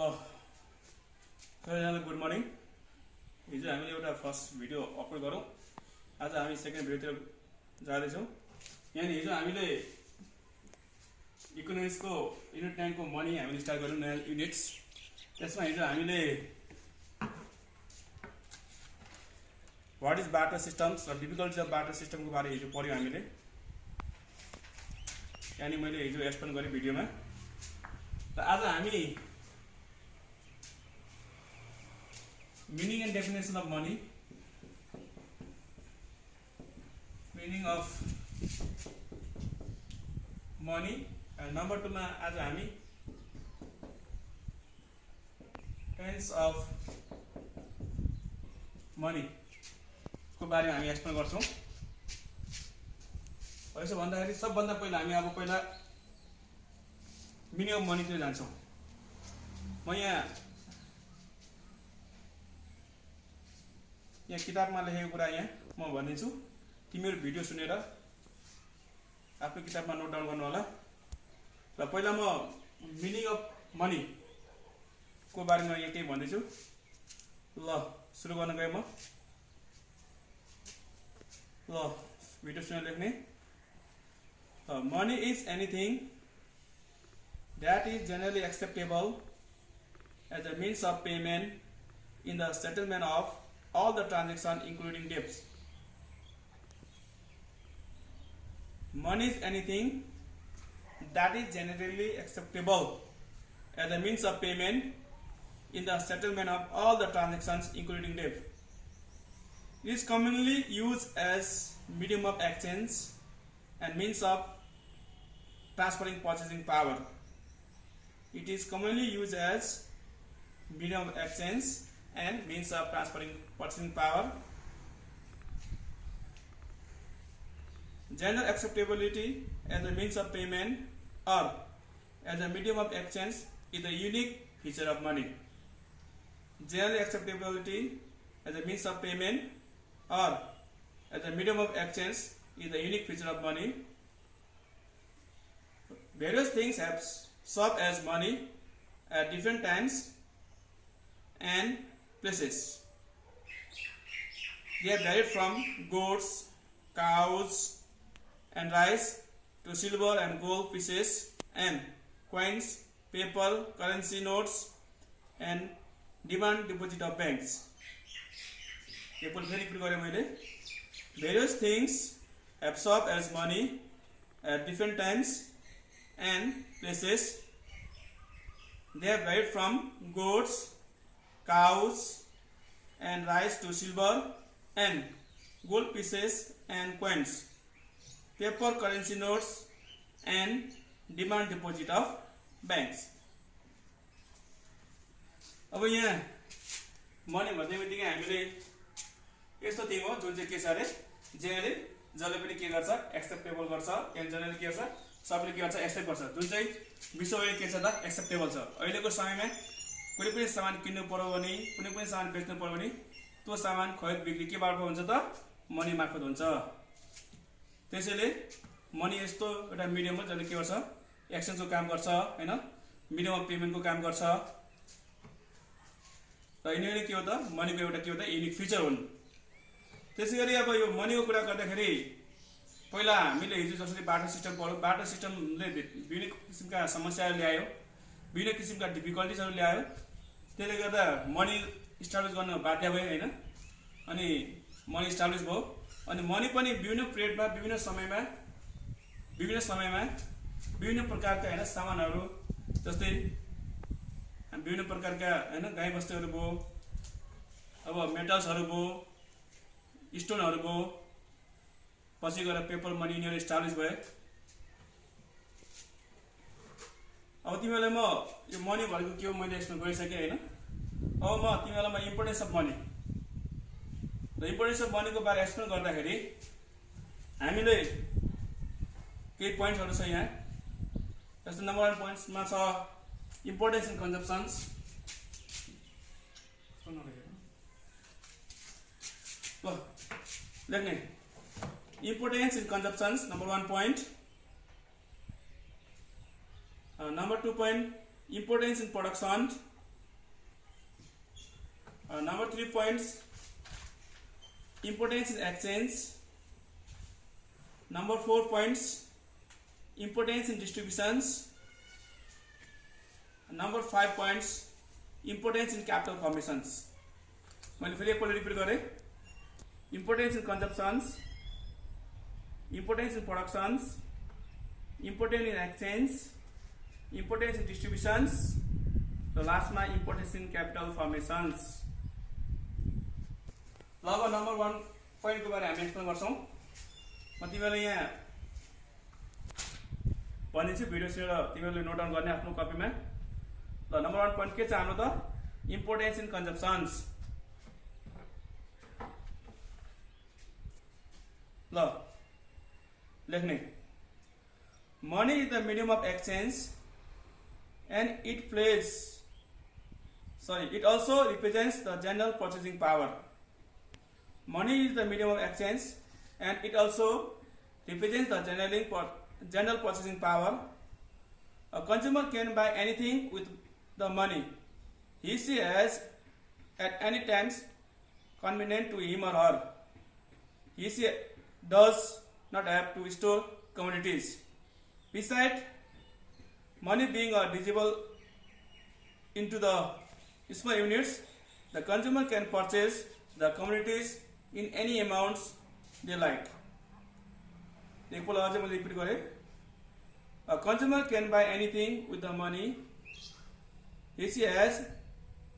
ल सबैजनालाई good morning. हिजो हामीले एउटा फर्स्ट भिडियो अपलोड गरौँ। आज हामी सेकेन्ड भिडियोतिर जाँदैछौँ। यहाँ हिजो हामीले इकोनोमिक्सको युनिट 9 को मनी हामीले स्टार्ट गऱ्यौँ, नयाँ युनिट्स। त्यसमा हिजो हामीले व्हाट इज बार्टर सिस्टम्स र डिफिकल्टिज अफ बार्टर सिस्टमको बारे हिजो पढ्यौँ हामीले। यानी मैले हिजो एक्सप्लेन गरेँ भिडियोमा। र आज हामी meaning and definition of money, meaning of money, and number 2 मा आज हामी kinds of money को बारेमा हामी एक्सप्लेन गर्छौं। यसो भन्दाखेरि सबभन्दा पहिला हामी अब पहिला meaning of money तिर जान्छौं। म यहाँ किताबमा लेखेको कुरा यहाँ म भनिदिन्छु, तिमीहरू भिडियो सुनेर आफ्नो किताबमा नोट डाउन गर्नु होला। र पहिला म मिनिङ अफ मनी को बारेमा यहाँ केही भन्दैछु। ल सुरु गर्न गए म। ल भिडियो सुनेर लेख्ने। Money is anything that is generally acceptable as a means of payment in the settlement of all the transactions including debts. Money is anything that is generally acceptable as a means of payment in the settlement of all the transactions including debt. It is commonly used as medium of exchange and means of transferring purchasing power. It is commonly used as medium of exchange and means of transferring purchasing power. General acceptability as a means of payment or as a medium of exchange is a unique feature of money. General acceptability as a means of payment or as a medium of exchange is a unique feature of money. Various things have served as money at different times and places. They have varied from goods, cows, and rice to silver and gold pieces and coins, paper, currency notes, and demand deposit of banks. Various things have served as money at different times and places. They have varied from goods, cows, and rice to silver and gold pieces and coins, paper currency notes, and demand deposit of banks. अब यहाँ money भन्ने बित्तिकै हामीले यस्तो thing हो जुन चाहिँ के छ अरे जेनरली जसले पनि के गर्छ एक्सेप्टेबल गर्छ, एन्ड जेनरली के गर्छ सबले के गर्छ एक्सेप्ट गर्छ। जुन चाहिँ विश्वभरि के छ त एक्सेप्टेबल छ। अहिलेको समयमा कुनै पनि सामान किन्नु पर्यो भने, कुनै पनि सामान बेच्नु पर्यो भने त्यो सामान खरिद बिक्री के मार्फत हुन्छ त मनी मार्फत हुन्छ। त्यसैले मनी यस्तो एउटा मिडियम हो जसले के गर्छ एक्सचेन्जको काम गर्छ हैन, मिडियम अफ पेमेन्टको काम गर्छ। र यिनीहरू के हो त मनीको एउटा के हो त युनिक फिचर हुन्। त्यसैगरी अब यो मनीको कुरा गर्दाखेरि पहिला हामीले हिजो जसरी बार्टर सिस्टम पढ्यौँ, बार्टर सिस्टमले विभिन्न किसिमका समस्याहरू ल्यायो, विभिन्न किसिमका डिफिकल्टिजहरू ल्यायो। त्यसले गर्दा मनी इस्टाब्लिस गर्न बाध्य भयो हैन। अनि मनी इस्टाब्लिस भयो। अनि मनी पनि विभिन्न पिरियडमा विभिन्न समयमा विभिन्न प्रकारका हैन सामानहरू जस्तै विभिन्न प्रकारका हैन गाई बस्तुहरू भयो, अब मेटल्सहरू भयो, स्टोनहरू भयो, पछि गएर पेपर मनी यिनीहरू इस्टाब्लिस भए। अब तिमीलाई म यो मनी भनेको के हो मैले एक्सप्लेन गरिसकेँ हैन। अब म तिमीलाई म इम्पोर्टेन्स अफ मनी र इम्पोर्टेन्स अफ मनीको बारे एक्सप्लेन गर्दाखेरि हामीले केही पोइन्ट्सहरू छ यहाँ। जस्तो नम्बर 1 पोइन्ट्समा छ इम्पोर्टेन्स इन कन्जम्पसन्स। ल लेख्ने importance in consumptions, number 1 point. Number 2 point, importance in production. Number 3 points, importance in exchange. Number 4 points, importance in distributions. Number 5 points, importance in capital formations. मैले फेरि एकपल्ट रिपिट गरेँ. Importance in consumptions, importance in productions, importance in exchange, importance in distributions, the last मा importance in capital formations. ल अब number 1 point को बारे हामी एक्सप्लेन गर्छौं. म तिमीलाई यहाँ भनिन्छु भिडियो सुनेर तिमीले नोट डाउन गर्ने आफ्नो कपीमा. ल नम्बर 1 पोइन्ट के छ हाम्रो त? Importance in consumptions. ल लेख्ने. Money is the medium of exchange and it also represents the general purchasing power. Money is the medium of exchange and it also represents the general purchasing power. A consumer can buy anything with the money he has at any times convenient to him or her. He does not have to store commodities. Besides, money being divisible into the small units, the consumer can purchase the commodities in any amounts they like. A consumer can buy anything with the money he has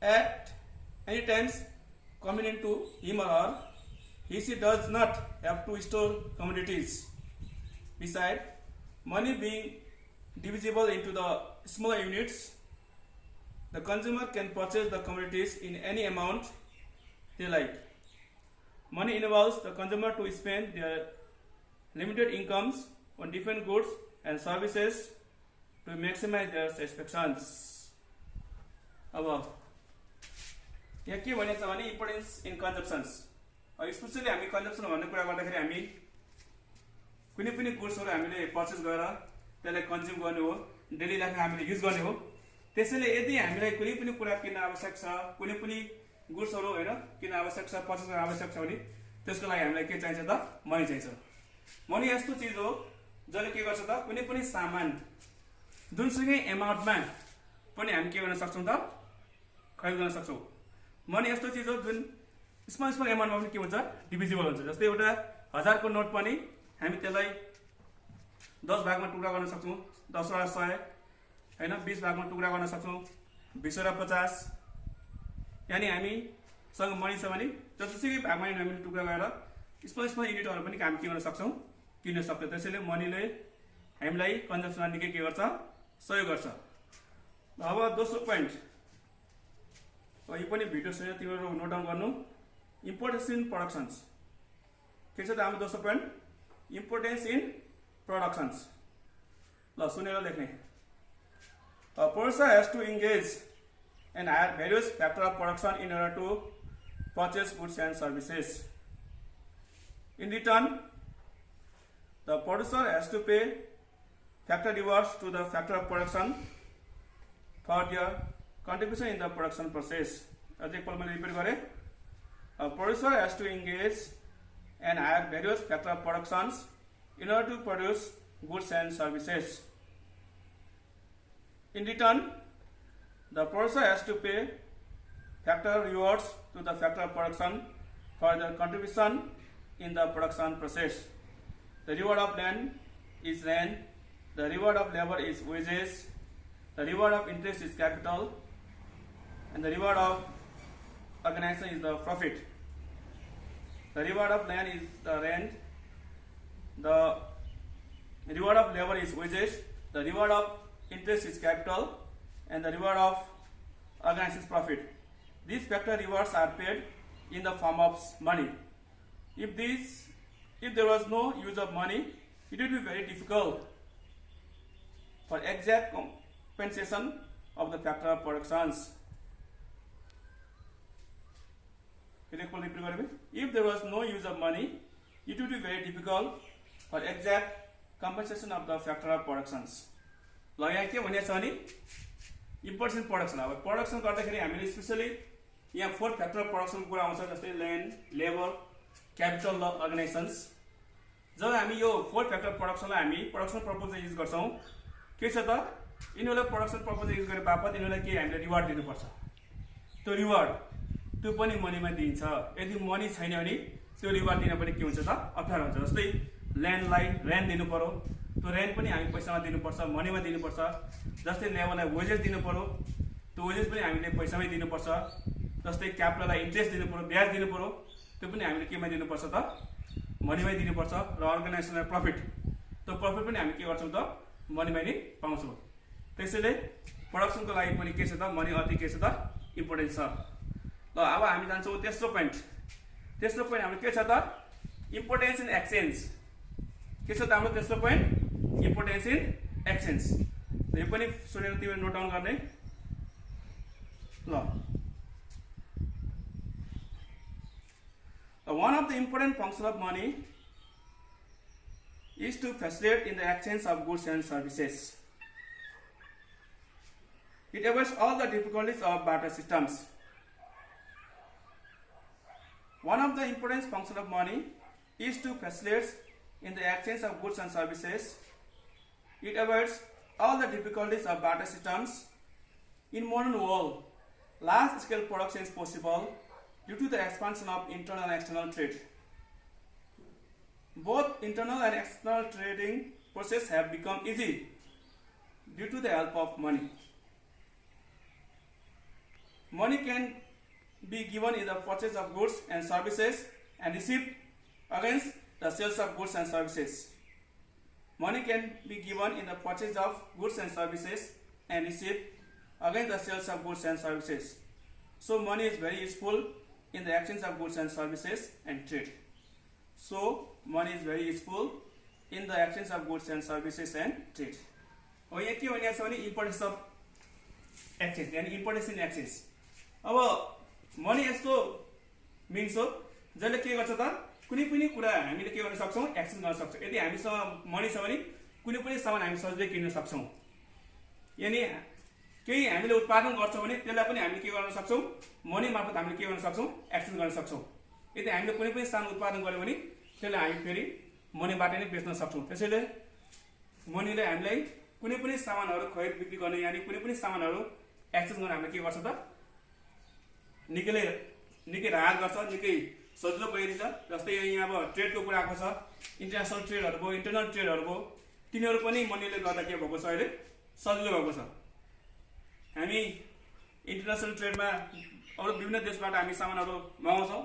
at any times convenient to him or her. He does not have to store commodities. Besides, money being divisible into the smaller units, the consumer can purchase the commodities in any amount they like. Money enables the consumer to spend their limited incomes on different goods and services to maximize their satisfactions. अब यहाँ के भनेको छ भने importance in कन्जम्पसन्स. Specially हामी consumption भन्ने कुरा गर्दाखेरि हामी कुनै पनि गुड्सहरु हामीले पर्चेस गरेर त्यसलाई कन्ज्युम गर्ने हो, डेली लाइफमा हामीले युज गर्ने हो. त्यसैले यदि हामीलाई कुनै पनि कुरा किन्न आवश्यक छ, कुनै पनि गुड्सहरु हैन किन्न आवश्यक छ, पर्चेस गर्न आवश्यक छ भने त्यसको लागि हामीलाई के चाहिन्छ त? मनी चाहिन्छ. मनी यस्तो चीज हो जसले के गर्छ त? कुनै पनि सामान जुनसुकै एमाउन्टमा पनि हामी के गर्न सक्छौं त? खरिद गर्न सक्छौं. मनी यस्तो चीज हो जुन स्मल एमाउन्टमा पनि के हुन्छ? डिभिजिबल हुन्छ. जस्तै एउटा 1000 को नोट पनि हामी त्यसलाई 10 भागमा टुक्रा गर्न सक्छौं. 10 वटा 100 हैन 20 भागमा टुक्रा गर्न सक्छौं. 20 वटा 50. यानी हामी सँग मनी छ भने जतिसुकै भागमा हामी टुक्रा गरेर स्मल युनिटहरु पनि हामी के गर्न सक्छौं? किन्न सक्छौं. त्यसैले मनीले हामीलाई कन्जम्पसन निकै के गर्छ? सहयोग गर्छ. अब दोस्रो पोइन्ट, यो पनि भिडियो सुनेर तिमीहरु नोट डाउन गर्नु. Importance in productions. के छ त हाम्रो दोस्रो पोइन्ट? Importance in productions. ल सुनेर लेख्ने. A producer has to engage and hire various factors of production in order to purchase goods and services. In return, the producer has to pay factor rewards to the factor of production for their contribution in the production process. As I repeat again, a producer has to engage and hire various factor of productions in order to produce goods and services. In return, the producer has to pay factor rewards to the factor of production for their contribution in the production process. The reward of land is rent, the reward of labor is wages, the reward of interest is capital, and the reward of organization is the profit. The reward of land is the rent, the reward of labor is wages, the reward of interest is capital, and the reward of organization is profit. These factor rewards are paid in the form of money. If there was no use of money, it would be very difficult for exact compensation of the factor of productions. If there was no use of money, it would be very difficult for exact compensation of the factor of productions. ल यहाँ के भनिएको छ भने importance in production. अब production गर्दाखेरि हामीले specially यहाँ फोर्थ फ्याक्टर अफ प्रोडक्सनको कुरा आउँछ, जस्तै ल्यान्ड, लेबर, क्यापिटल, ल, अर्गनाइजेसन्स। जब हामी यो फोर्थ फ्याक्टर प्रोडक्सनलाई हामी प्रोडक्सन पर्पजमा युज गर्छौँ, के छ त यिनीहरूलाई प्रोडक्सन पर्पजमा युज गरे बापत यिनीहरूलाई के हामीले रिवार्ड दिनुपर्छ। त्यो रिवार्ड त्यो पनि मनीमा दिइन्छ। यदि मनी छैन भने त्यो रिवार्ड दिन पनि के हुन्छ त अप्ठ्यारो हुन्छ। जस्तै ल्यान्डलाई रेन्ट दिनु पर्यो, त्यो रेन्ट पनि हामी पैसामा दिनुपर्छ, मनीमा दिनुपर्छ। जस्तै लेबरलाई वेजेस दिनु पर्यो, त्यो वेजेस पनि हामीले पैसामै दिनुपर्छ। जस्तै क्यापिटललाई इन्ट्रेस्ट दिनु पर्यो, ब्याज दिनु पर्यो, त्यो पनि हामीले केमा दिनुपर्छ त मनीमै दिनुपर्छ। र अर्गनाइजेसनलाई प्रफिट, त्यो प्रफिट पनि हामी के गर्छौँ त मनीमै नै पाउँछौँ। त्यसैले प्रोडक्सनको लागि पनि के छ त मनी अति के छ त इम्पोर्टेन्ट छ। ल अब हामी जान्छौँ तेस्रो पोइन्ट। तेस्रो पोइन्ट हाम्रो के छ त इम्पोर्टेन्स इन एक्सचेन्ज। के छ त हाम्रो तेस्रो पोइन्ट इम्पोर्टेन्स इन एक्सचेन्ज। यो पनि सुनेर तिमीले नोट डाउन गर्ने। ल one of the important functions of money is to facilitate in the exchange of goods and services. It avoids all the difficulties of barter systems. One of the important functions of money is to facilitate in the exchange of goods and services. It avoids all the difficulties of barter systems. In modern world, large-scale production is possible due to the expansion of internal and external trade. Both internal and external trading processes have become easy due to the help of money. Money can be given in the purchase of goods and services and received against the sales of goods and services. Money can be given in the purchase of goods and services and received against the sales of goods and services. So money is very useful in the exchange of goods and services and trade. So money is very useful in the exchange of goods and services and trade. अब यहाँ के भनिएको छ भने importance of exchange यानी importance in exchange. अब money यस्तो means हो जसले के गर्छ त कुनै पनि कुरा हामीले के गर्न सक्छौँ एक्सचेन्ज गर्न सक्छौँ। यदि हामीसँग मनी छ भने कुनै पनि सामान हामी सजिलै किन्न सक्छौँ। यानी केही हामीले उत्पादन गर्छौँ भने त्यसलाई पनि हामीले के गर्न सक्छौँ मनी मार्फत हामीले के गर्न सक्छौँ एक्सचेन्ज गर्न सक्छौँ। यदि हामीले कुनै पनि सामान उत्पादन गर्यो भने त्यसलाई हामी फेरि मनीबाट नै बेच्न सक्छौँ। त्यसैले मनीले हामीलाई कुनै पनि सामानहरू खरिद बिक्री गर्ने यानी कुनै पनि सामानहरू एक्सचेन्ज गर्न हामीले के गर्छ त निकै राहत गर्छ, निकै सजिलो गरिदिन्छ। जस्तै यहाँ अब ट्रेडको कुरा आएको छ, इन्टरनेसनल ट्रेडहरू भयो, इन्टरनल ट्रेडहरू भयो, तिनीहरू पनि मनीले गर्दा के भएको छ अहिले सजिलो भएको छ। हामी इन्टरनेसनल ट्रेडमा अरू विभिन्न देशबाट हामी सामानहरू मगाउँछौँ,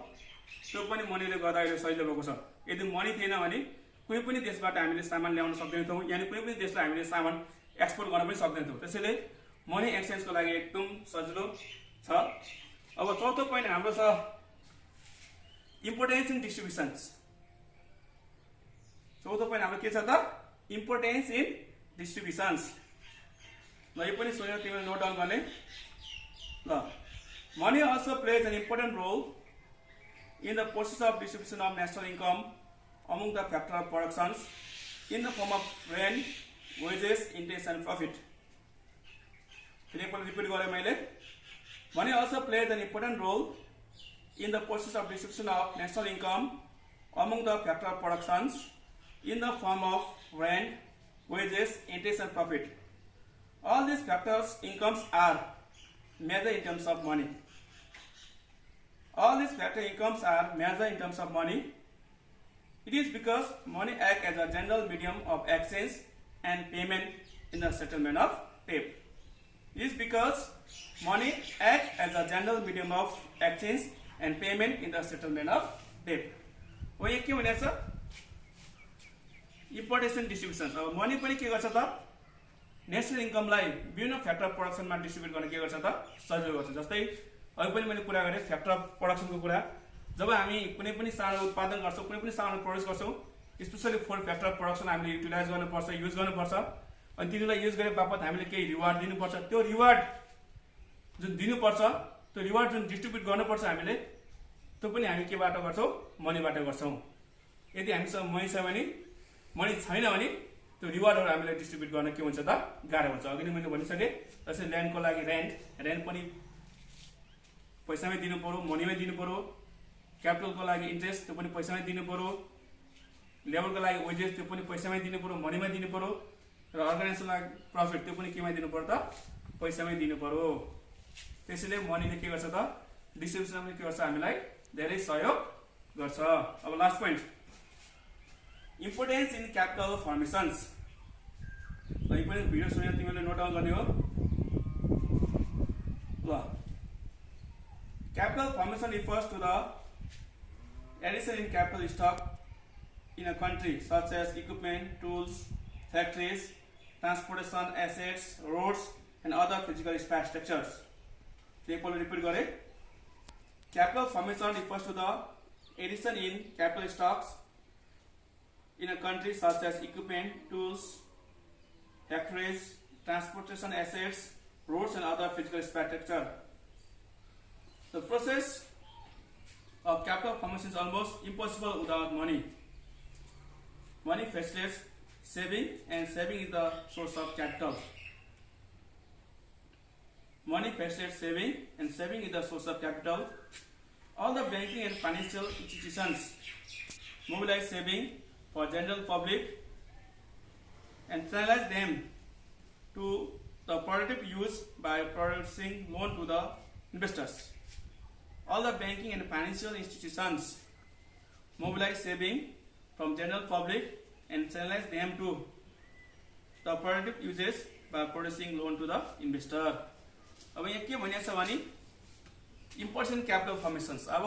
त्यो पनि मनीले गर्दा अहिले सजिलो भएको छ। यदि मनी थिएन भने कुनै पनि देशबाट हामीले सामान ल्याउन सक्दैनथ्यौँ, यानी कुनै पनि देशलाई हामीले सामान एक्सपोर्ट गर्न पनि सक्दैनथ्यौँ। त्यसैले मनी एक्सचेन्जको लागि एकदम सजिलो छ। अब चौथो पोइन्ट हाम्रो छ इम्पोर्टेन्स इन डिस्ट्रिब्युसन्स। चौथो पोइन्ट हाम्रो के छ त इम्पोर्टेन्स इन डिस्ट्रिब्युसन्स। ल यो पनि सुनेर तिमीले नोट डाउन गर्ने। ल money also plays an important role in the process of distribution of national income among the factor of productions in the form of rent, wages, interest and profit. फेरि एकपल्ट repeat गरेँ मैले। Money also plays an important role in the process of distribution of national income among the factor of productions in the form of rent, wages, interest and profit. All these factors incomes are measured in terms of money. All these factor incomes are measured in terms of money. It is because money acts as a general medium of exchange and payment in the settlement of debt. It is because money acts as a general medium of exchange and payment in the settlement of debt. हो यो के भनेको छ importance in distribution. अब money पनि के गर्छ त नेसनल इन्कमलाई विभिन्न फ्याक्टर अफ प्रोडक्सनमा डिस्ट्रिब्युट गर्न के गर्छ त सजिलो गर्छ। जस्तै अघि पनि मैले कुरा गरेँ फ्याक्टर अफ प्रोडक्सनको कुरा। जब हामी कुनै पनि सामान उत्पादन गर्छौँ, कुनै पनि सामान प्रोड्युस गर्छौँ, specially four factor of production हामीले युटिलाइज गर्नुपर्छ, युज गर्नुपर्छ। अनि तिनीलाई युज गरे बापत हामीले केही रिवार्ड दिनुपर्छ। त्यो रिवार्ड जुन दिनुपर्छ, त्यो रिवार्ड जुन डिस्ट्रिब्युट गर्नुपर्छ हामीले, त्यो पनि हामी केबाट गर्छौँ मनीबाट गर्छौँ। यदि हामीसँग मनी छ भने, मनी छैन भने त्यो रिवार्डहरू हामीले डिस्ट्रिब्युट गर्न के हुन्छ त गाह्रो हुन्छ। अघि नै मैले भनिसकेँ। जस्तै ल्यान्डको लागि रेन्ट पनि पैसामै दिनु पर्यो, मनीमै दिनु पर्यो। क्यापिटलको लागि इन्ट्रेस्ट त्यो पनि पैसामै दिनु पर्यो। लेबरको लागि वेजेस त्यो पनि पैसामै दिनु पर्यो, मनीमै दिनु पर्यो। र अर्गनाइजेसनको लागि प्रफिट त्यो पनि केमा दिनु पर्यो त पैसामै दिनु पर्यो। त्यसैले मनीले के गर्छ त डिस्ट्रिब्युसनमा पनि के गर्छ हामीलाई धेरै सहयोग गर्छ। अब last point importance in capital formations. यो पनि भिडियो सुनेर तिमीले नोट डाउन गर्ने हो ल। Capital formation refers to the addition in capital stock in a country such as equipment, tools, factories, transportation assets, roads and other physical infrastructures. Repeat gare. Capital formation refers to the addition in capital stocks in a country such as equipment, tools, factories, transportation assets, roads and other physical infrastructure. The process of capital formation is almost impossible without money. Money facilitates saving and saving is the source of capital. Money facilitates saving and saving is the source of capital. All the banking and financial institutions mobilize saving for general public and channelize them to the productive use by producing loan to the investors. All the banking and financial institutions mobilize saving from general public and channelize them to the productive uses by producing loan to the investor. अब यहाँ के भनिएको छ भने important capital फर्मेसन्स। अब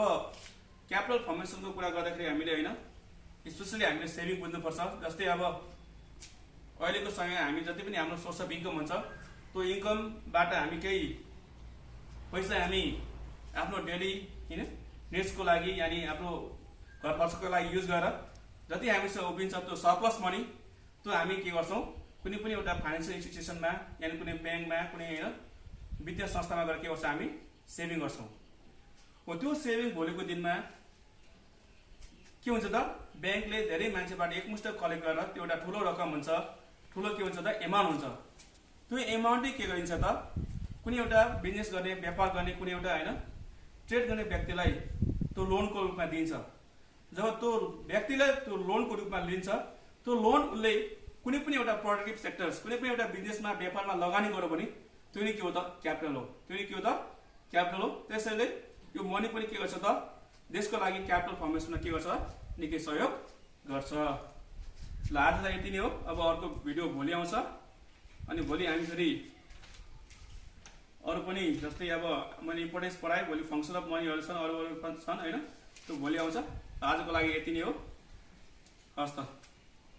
capital फर्मेसनको कुरा गर्दाखेरि हामीले हैन स्पेशली हामीले सेभिङ बुझ्नुपर्छ। जस्तै अब अहिलेको समय हामी जति पनि हाम्रो सोर्स अफ इन्कम हुन्छ त्यो इन्कमबाट हामी केही पैसा हामी आफ्नो डेली नेड्सको लागि यानी आफ्नो घर खर्चको लागि युज गरेर जति हामीसँग उभिन्छ त्यो सरप्लस मनी त्यो हामी के गर्छौं कुनै पनि एउटा फाइनान्शियल इन्स्टिट्युसनमा यानी कुनै ब्याङ्कमा कुनै हैन वित्तीय संस्थामा गएर के गर्छ हामी सेभिङ गर्छौं। हो त्यो सेभिङ भोलिको दिनमा के हुन्छ त ब्याङ्कले धेरै मान्छेबाट एकमुष्ट कलेक्ट गरेर त्यो एउटा ठूलो रकम हुन्छ, ठूलो के हुन्छ त एमाउन्ट हुन्छ। त्यो एमाउन्टै के गरिन्छ त कुनै एउटा बिजनेस गर्ने, व्यापार गर्ने कुनै एउटा हैन ट्रेड गर्ने व्यक्तिलाई त्यो लोनको रूपमा दिन्छ। जब त्यो व्यक्तिले त्यो लोनको रूपमा लिन्छ त्यो लोन उसले कुनै पनि एउटा प्रोडक्टिभ सेक्टर्स कुनै पनि एउटा बिजनेसमा व्यापारमा लगानी गर्यो भने त्यो नै के हो त क्यापिटल हो, त्यो नै के हो त क्यापिटल हो। त्यसैले यो मनी पनि के गर्छ त देशको लागि क्यापिटल फर्मेसनमा के गर्छ निकै सहयोग गर्छ। ल आजलाई यति नै हो। अब अर्को भिडियो भोलि आउँछ अनि भोलि हामी फेरि अरु पनि जस्तै अब मैले इम्पोर्टेन्स पढाए भोलि फंक्सन अफ मनीहरु छन् अरु छन् हैन त्यो भोलि आउँछ। आजको लागि यति नै हो। हस् त।